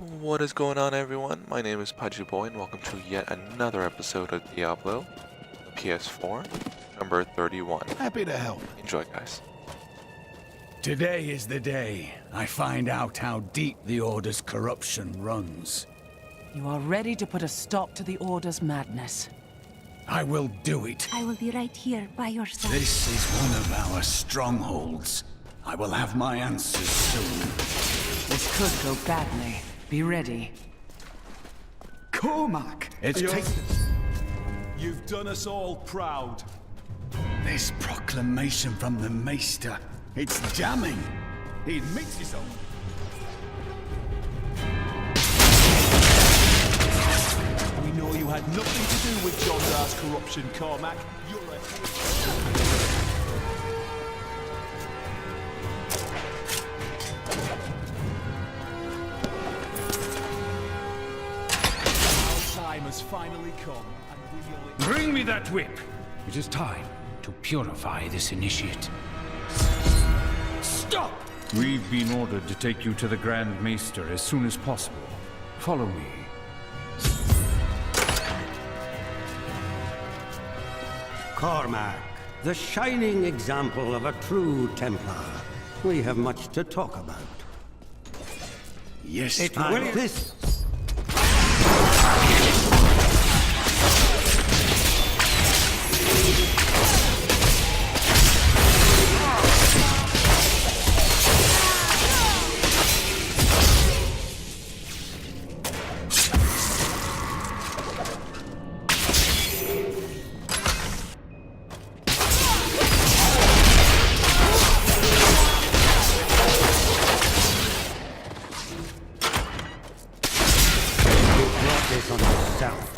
What is going on, everyone? My name is Pudgyboi and welcome to yet another episode of Diablo, Ps4, number 31. Happy to help. Enjoy, guys. Today is the day I find out how deep the Order's corruption runs. You are ready to put a stop to the Order's madness. I will do it. I will be right here by your side. This is one of our strongholds. I will have my answers soon. This could go badly. Be ready. Cormac! You've done us all proud. This proclamation from the Maester. It's jamming. He admits his own. We know you had nothing to do with John Dar's corruption, Cormac. You're a... Our time has finally come, and we owe it... Bring me that whip! It is time to purify this initiate. Stop! We've been ordered to take you to the Grand Maester as soon as possible. Follow me. Cormac, the shining example of a true Templar. We have much to talk about. Yes, It will this. On yourself.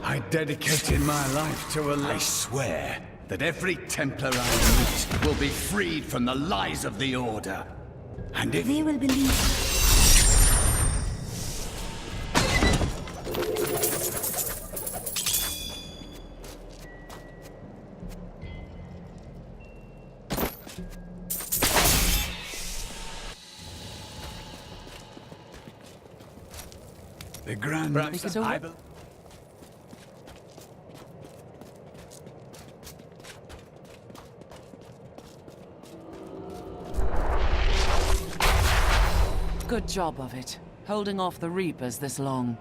I dedicated my life to I swear that every Templar I meet will be freed from the lies of the Order. And if They will believe. the Grand Maester, I believe. Good job of it, holding off the Reapers this long.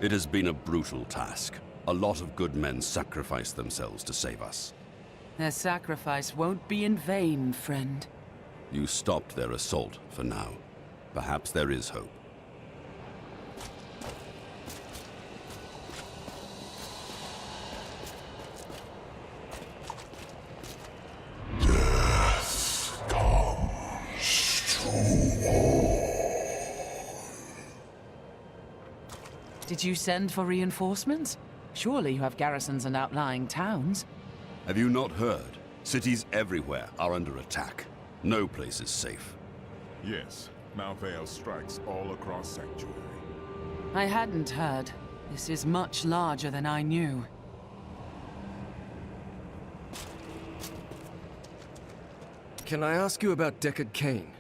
It has been a brutal task. A lot of good men sacrificed themselves to save us. Their sacrifice won't be in vain, friend. You stopped their assault for now. Perhaps there is hope. Did you send for reinforcements? Surely you have garrisons in outlying towns. Have you not heard? Cities everywhere are under attack. No place is safe. Yes, Malvale strikes all across Sanctuary. I hadn't heard. This is much larger than I knew. Can I ask you about Deckard Cain?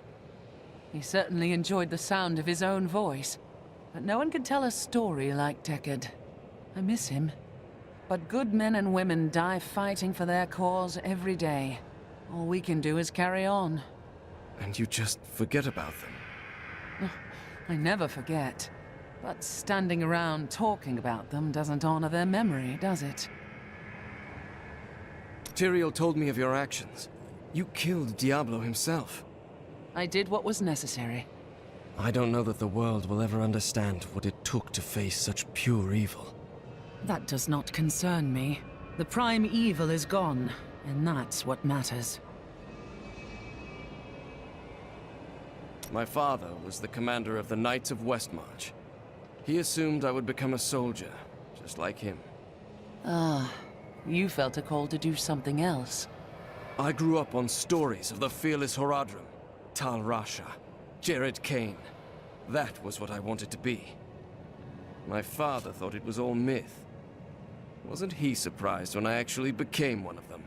He certainly enjoyed the sound of his own voice. But no one can tell a story like Deckard. I miss him. But good men and women die fighting for their cause every day. All we can do is carry on. And you just forget about them? I never forget. But standing around talking about them doesn't honor their memory, does it? Tyrael told me of your actions. You killed Diablo himself. I did what was necessary. I don't know that the world will ever understand what it took to face such pure evil. That does not concern me. The prime evil is gone, and that's what matters. My father was the commander of the Knights of Westmarch. He assumed I would become a soldier, just like him. Ah, you felt a call to do something else. I grew up on stories of the fearless Horadrim, Tal Rasha, Jared Cain. That was what I wanted to be. My father thought it was all myth. Wasn't he surprised when I actually became one of them?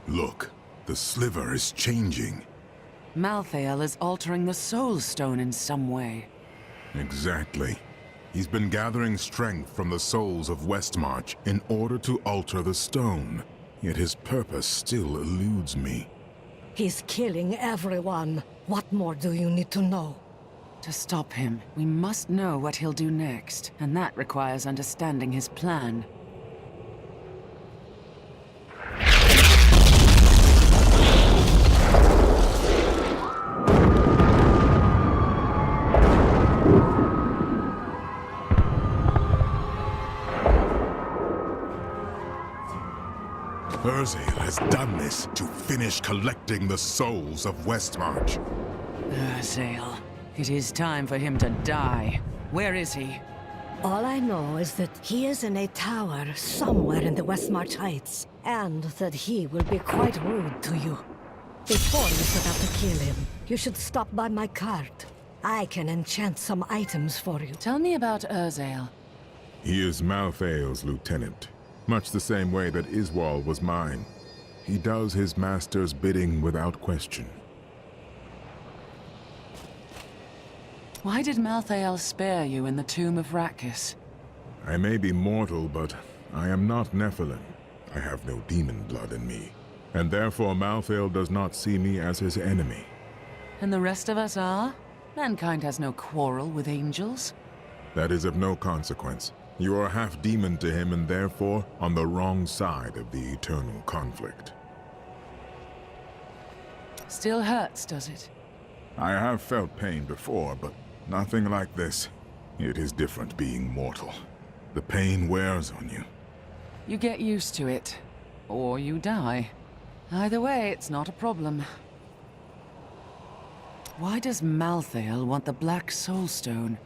Look, the sliver is changing. Malthael is altering the Soul Stone in some way. Exactly. He's been gathering strength from the souls of Westmarch in order to alter the stone. Yet his purpose still eludes me. He's killing everyone. What more do you need to know? To stop him, we must know what he'll do next, and that requires understanding his plan. Urzael has done this to finish collecting the souls of Westmarch. Urzael. It is time for him to die. Where is he? All I know is that he is in a tower somewhere in the Westmarch Heights, and that he will be quite rude to you. Before you set out to kill him, you should stop by my cart. I can enchant some items for you. Tell me about Urzael. He is Malthael's lieutenant, much the same way that Iswal was mine. He does his master's bidding without question. Why did Malthael spare you in the tomb of Rakkus? I may be mortal, but I am not Nephilim. I have no demon blood in me, and therefore Malthael does not see me as his enemy. And the rest of us are? Mankind has no quarrel with angels. That is of no consequence. You are half demon to him and therefore on the wrong side of the eternal conflict. Still hurts, does it? I have felt pain before, but nothing like this. It is different being mortal. The pain wears on you. You get used to it, or you die. Either way, it's not a problem. Why does Malthael want the Black Soul Stone?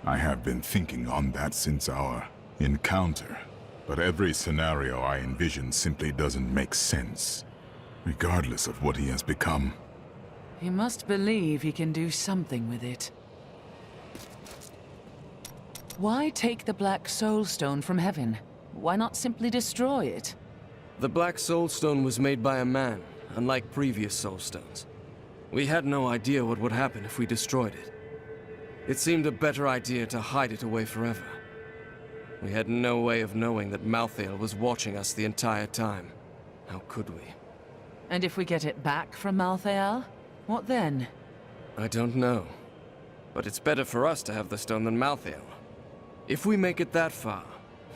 I have been thinking on that since our encounter, but every scenario I envision simply doesn't make sense, regardless of what he has become. He must believe he can do something with it. Why take the Black Soul Stone from heaven? Why not simply destroy it? The Black Soul Stone was made by a man, unlike previous Soul Stones. We had no idea what would happen if we destroyed it. It seemed a better idea to hide it away forever. We had no way of knowing that Malthael was watching us the entire time. How could we? And if we get it back from Malthael, what then? I don't know. But it's better for us to have the stone than Malthael. If we make it that far,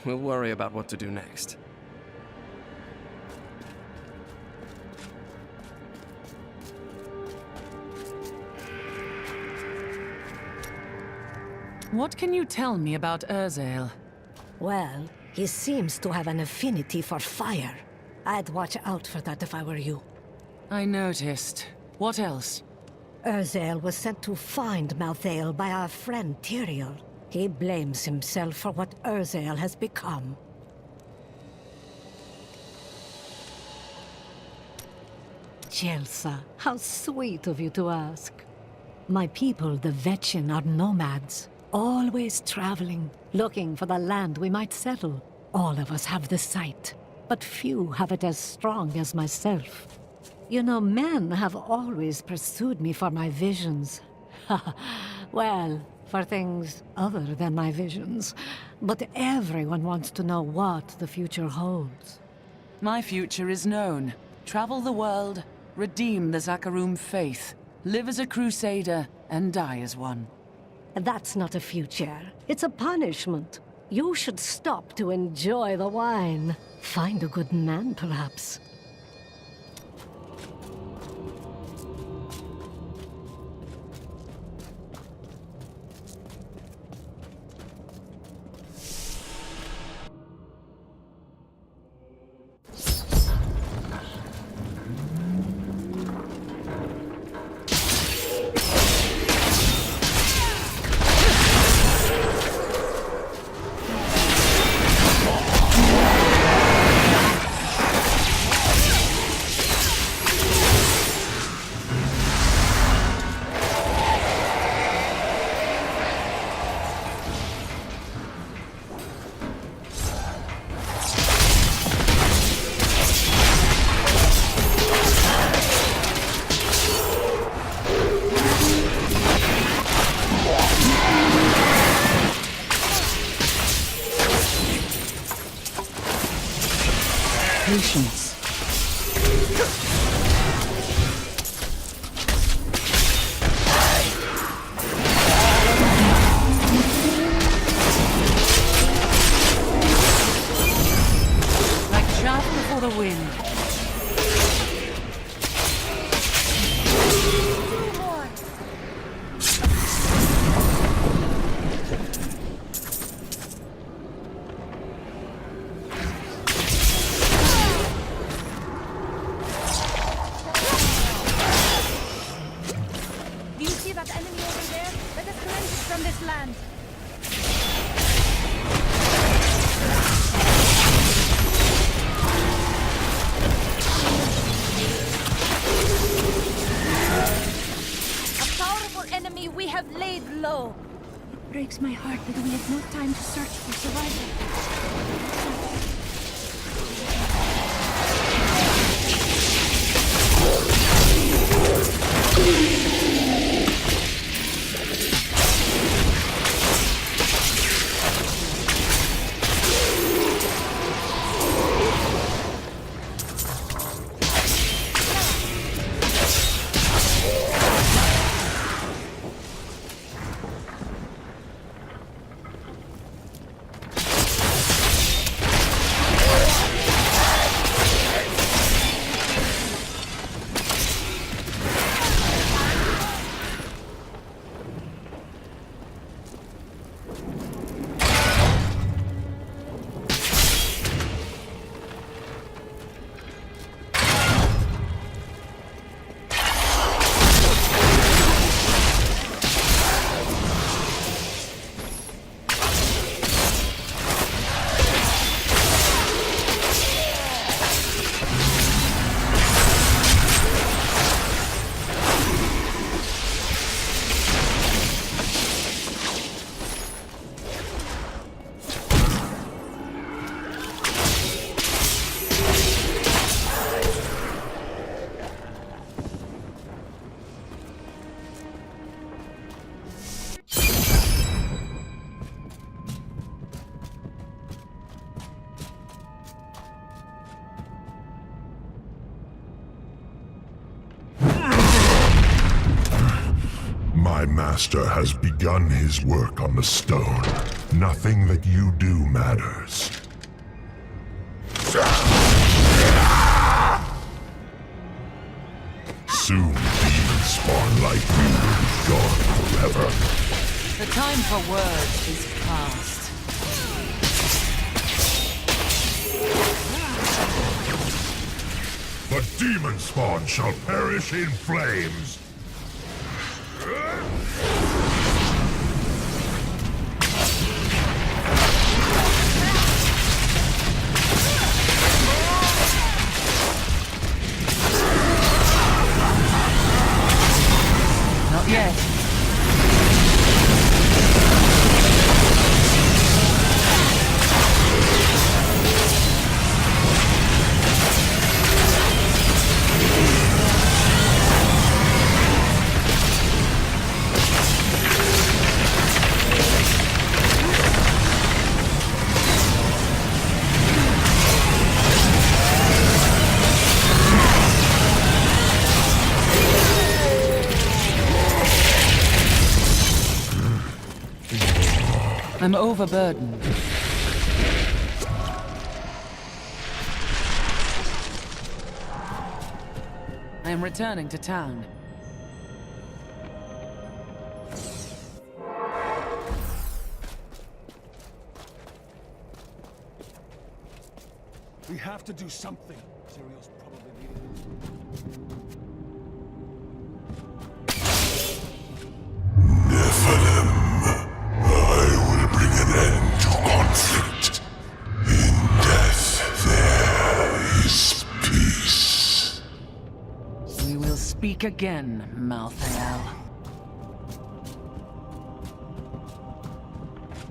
we'll worry about what to do next. What can you tell me about Urzael? Well, he seems to have an affinity for fire. I'd watch out for that if I were you. I noticed. What else? Urzael was sent to find Malthael by our friend Tyrael. He blames himself for what Urzael has become. Jelsa, how sweet of you to ask. My people, the Vetchin, are nomads. Always traveling, looking for the land we might settle. All of us have the sight, but few have it as strong as myself. You know, men have always pursued me for my visions. Well, for things other than my visions. But everyone wants to know what the future holds. My future is known. Travel the world, redeem the Zakarum faith, live as a crusader, and die as one. That's not a future. It's a punishment. You should stop to enjoy the wine. Find a good man, perhaps. from this land. A powerful enemy we have laid low. It breaks my heart that we have no time to search for survival. My master has begun his work on the stone. Nothing that you do matters. Soon, demons spawn like you will be gone forever. The time for words is past. The demon spawn shall perish in flames. Not yet. I'm overburdened. I am returning to town. We have to do something. Sirius probably needed Conflict. In death, there is peace. We will speak again, Malthael.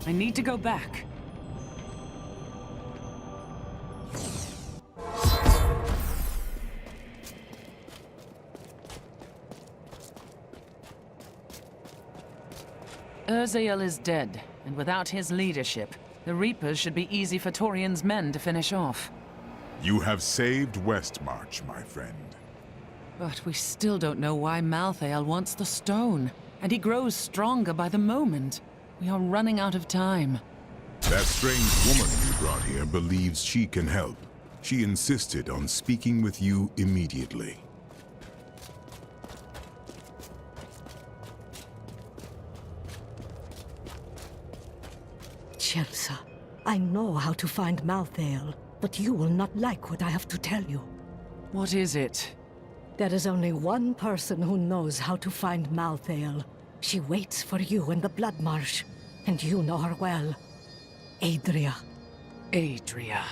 I need to go back. Urzael is dead, and without his leadership, the Reapers should be easy for Torian's men to finish off. You have saved Westmarch, my friend. But we still don't know why Malthael wants the stone, and he grows stronger by the moment. We are running out of time. That strange woman you brought here believes she can help. She insisted on speaking with you immediately. Chelsea, I know how to find Malthael, but you will not like what I have to tell you. What is it? There is only one person who knows how to find Malthael. She waits for you in the Blood Marsh, and you know her well. Adria. Adria.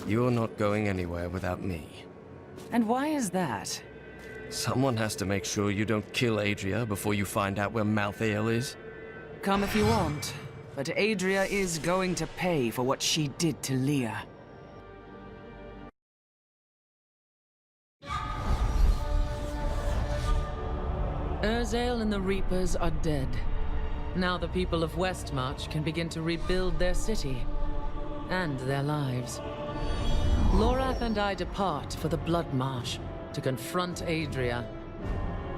You're not going anywhere without me. And why is that? Someone has to make sure you don't kill Adria before you find out where Malthael is. Come if you want, but Adria is going to pay for what she did to Leah. Urzael and the Reapers are dead. Now the people of Westmarch can begin to rebuild their city and their lives. Lorath and I depart for the Blood Marsh to confront Adria.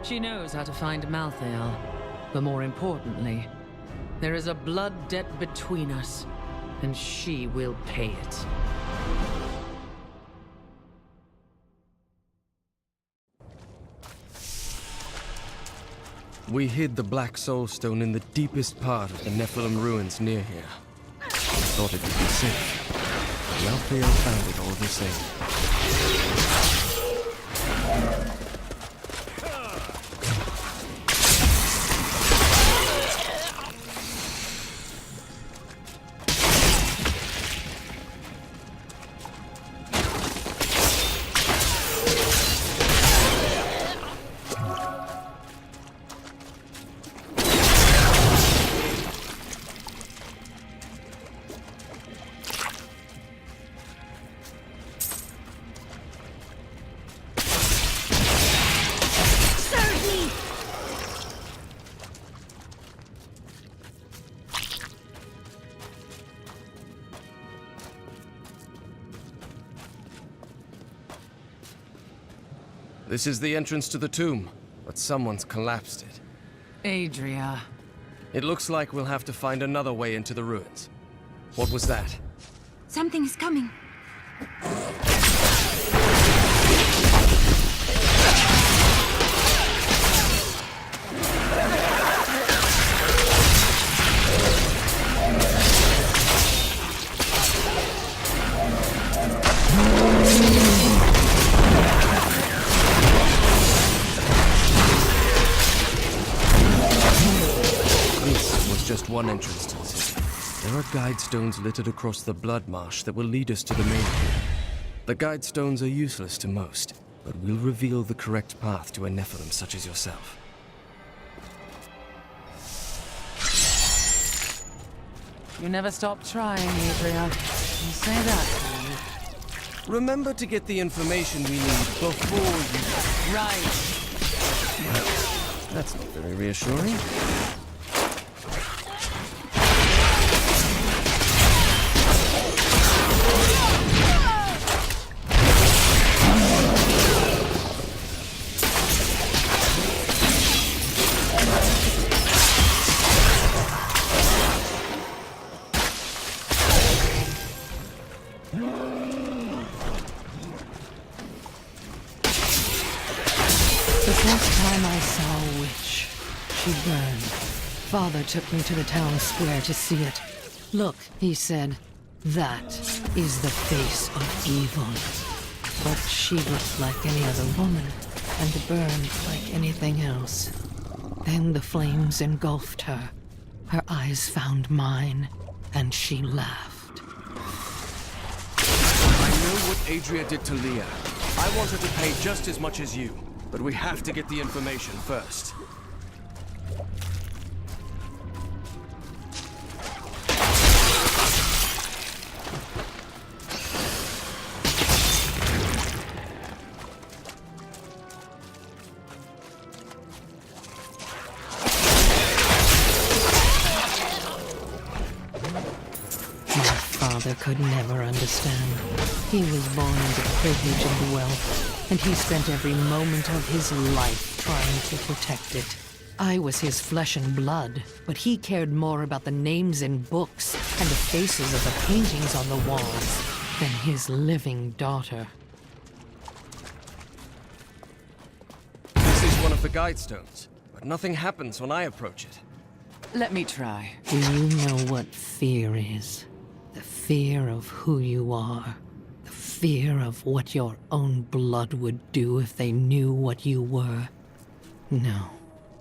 She knows how to find Malthael, but more importantly, there is a blood debt between us, and she will pay it. We hid the Black Soul Stone in the deepest part of the Nephilim ruins near here. Thought it would be safe. Malthael found it all the same. This is the entrance to the tomb, but someone's collapsed it. Adria. It looks like we'll have to find another way into the ruins. What was that? Something is coming. Just one entrance to the city. There are guide stones littered across the Blood Marsh that will lead us to the main room. The guide stones are useless to most, but will reveal the correct path to a Nephilim such as yourself. You never stop trying, Adria. You say that. Remember to get the information we need before you... Right. That's not very reassuring. Father took me to the town square to see it. Look, he said, that is the face of evil. But she looked like any other woman, and burned like anything else. Then the flames engulfed her. Her eyes found mine, and she laughed. I know what Adria did to Leah. I want her to pay just as much as you, but we have to get the information first. Could never understand. He was born into privilege and wealth, and he spent every moment of his life trying to protect it. I was his flesh and blood, but he cared more about the names in books and the faces of the paintings on the walls than his living daughter. This is one of the guide stones, but nothing happens when I approach it. Let me try. Do you know what fear is? The fear of who you are. The fear of what your own blood would do if they knew what you were. No,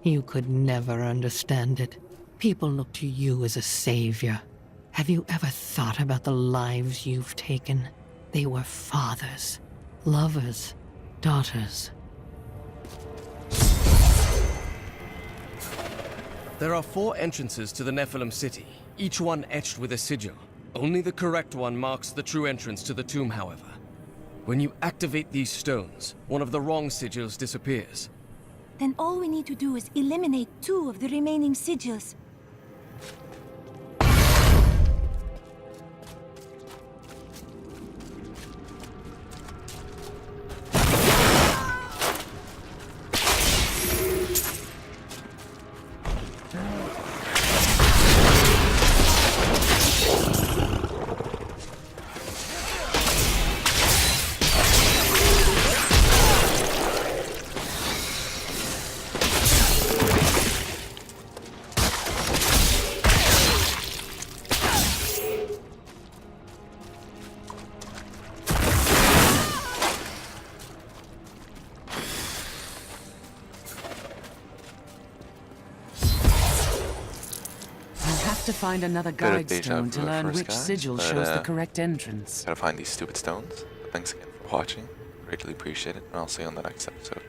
you could never understand it. People look to you as a savior. Have you ever thought about the lives you've taken? They were fathers, lovers, daughters. There are 4 entrances to the Nephilim city, each one etched with a sigil. Only the correct one marks the true entrance to the tomb, however. When you activate these stones, one of the wrong sigils disappears. Then all we need to do is eliminate 2 of the remaining sigils. To find another Bit of guide deja stone vu to at learn first, which guys, sigil but, shows the correct entrance. Gotta find these stupid stones. But thanks again for watching. Greatly appreciate it, and I'll see you on the next episode.